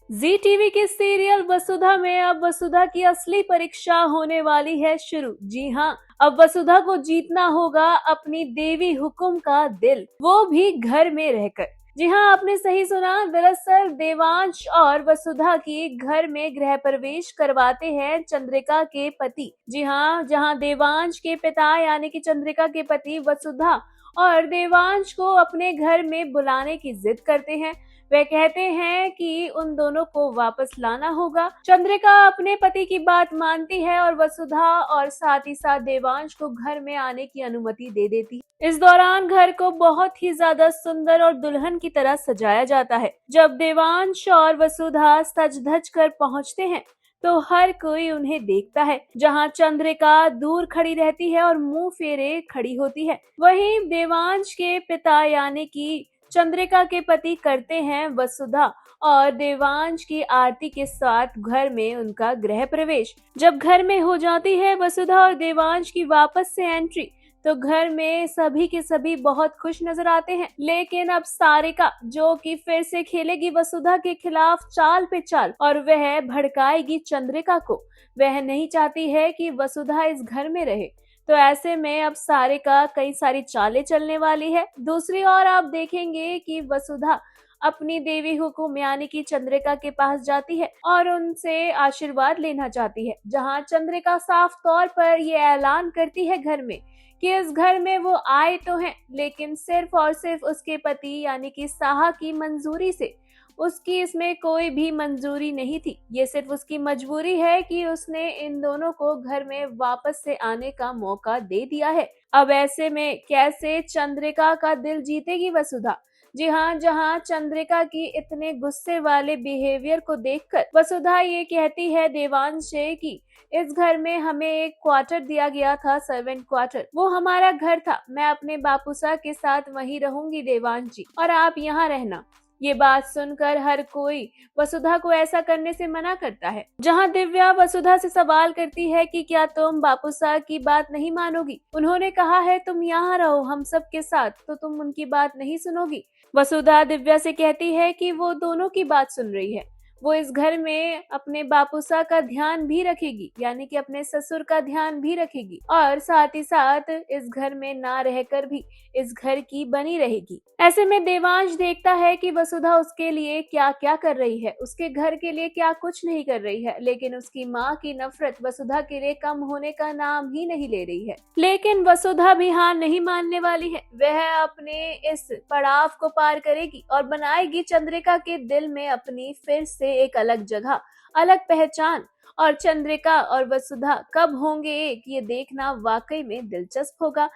जी TV के serial वसुधा में अब वसुधा की असली परीक्षा होने वाली है शुरू। जी हाँ, अब वसुधा को जीतना होगा अपनी देवी हुकुम का दिल, वो भी घर में रहकर। जी हाँ, आपने सही सुना। दरअसल देवांश और वसुधा की घर में गृह प्रवेश करवाते हैं चंद्रिका के पति। जी हाँ, जहाँ देवांश के पिता यानी कि चंद्रिका के पति वसुधा और देवांश को अपने घर में बुलाने की जिद करते हैं। वे कहते हैं कि उन दोनों को वापस लाना होगा। चंद्रिका अपने पति की बात मानती है और वसुधा और साथ ही साथ देवांश को घर में आने की अनुमति दे देती है। इस दौरान घर को बहुत ही ज्यादा सुंदर और दुल्हन की तरह सजाया जाता है। जब देवांश और वसुधा सज धज कर पहुंचते हैं तो हर कोई उन्हें देखता है। जहां चंद्रिका दूर खड़ी रहती है और मुंह फेरे खड़ी होती है, वहीं देवांश के पिता यानी कि चंद्रिका के पति करते हैं वसुधा और देवांश की आरती के साथ घर में उनका गृह प्रवेश। जब घर में हो जाती है वसुधा और देवांश की वापस से एंट्री, तो घर में सभी के सभी बहुत खुश नजर आते हैं। लेकिन अब सारिका, जो कि फिर से खेलेगी वसुधा के खिलाफ चाल पे चाल और वह भड़काएगी चंद्रिका को। वह नहीं चाहती है कि वसुधा इस घर में रहे, तो ऐसे में अब सारिका कई सारी चालें चलने वाली है। दूसरी ओर आप देखेंगे कि वसुधा अपनी देवी हुकुम यानी कि चंद्रिका के पास जाती है और उनसे आशीर्वाद लेना चाहती है। जहां चंद्रिका साफ तौर पर ये ऐलान करती है घर में कि इस घर में वो आए तो हैं, लेकिन सिर्फ और सिर्फ उसके पति यानी कि साहा की मंजूरी से। उसकी इसमें कोई भी मंजूरी नहीं थी, ये सिर्फ उसकी मजबूरी है कि उसने इन दोनों को घर में वापस से आने का मौका दे दिया है। अब ऐसे में कैसे चंद्रिका का दिल जीतेगी वसुधा? जी हाँ, जहाँ चंद्रिका की इतने गुस्से वाले बिहेवियर को देखकर वसुधा ये कहती है देवांश से कि इस घर में हमें एक क्वार्टर दिया गया था, सर्वेंट क्वार्टर, वो हमारा घर था। मैं अपने बापूसा के साथ वहीं रहूंगी देवांश जी, और आप यहाँ रहना। ये बात सुनकर हर कोई वसुधा को ऐसा करने से मना करता है। जहां दिव्या वसुधा से सवाल करती है कि क्या तुम बापूसा की बात नहीं मानोगी? उन्होंने कहा है तुम यहाँ रहो हम सब के साथ, तो तुम उनकी बात नहीं सुनोगी? वसुधा दिव्या से कहती है कि वो दोनों की बात सुन रही है। वो इस घर में अपने बापूसा का ध्यान भी रखेगी, यानी कि अपने ससुर का ध्यान भी रखेगी, और साथ ही साथ इस घर में ना रहकर भी इस घर की बनी रहेगी। ऐसे में देवांश देखता है कि वसुधा उसके लिए क्या क्या कर रही है, उसके घर के लिए क्या कुछ नहीं कर रही है, लेकिन उसकी माँ की नफरत वसुधा के लिए कम होने का नाम ही नहीं ले रही है। लेकिन वसुधा भी हार नहीं मानने वाली है। वह अपने इस पड़ाव को पार करेगी और बनाएगी चंद्रिका के दिल में अपनी फिर से एक अलग जगह, अलग पहचान। और चंद्रिका और वसुधा कब होंगे एक, ये देखना वाकई में दिलचस्प होगा।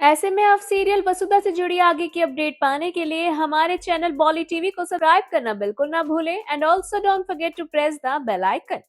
ऐसे में आप सीरियल वसुधा से जुड़ी आगे की अपडेट पाने के लिए हमारे चैनल बॉली टीवी को सब्सक्राइब करना बिल्कुल ना भूलें, and also don't forget to press the bell icon.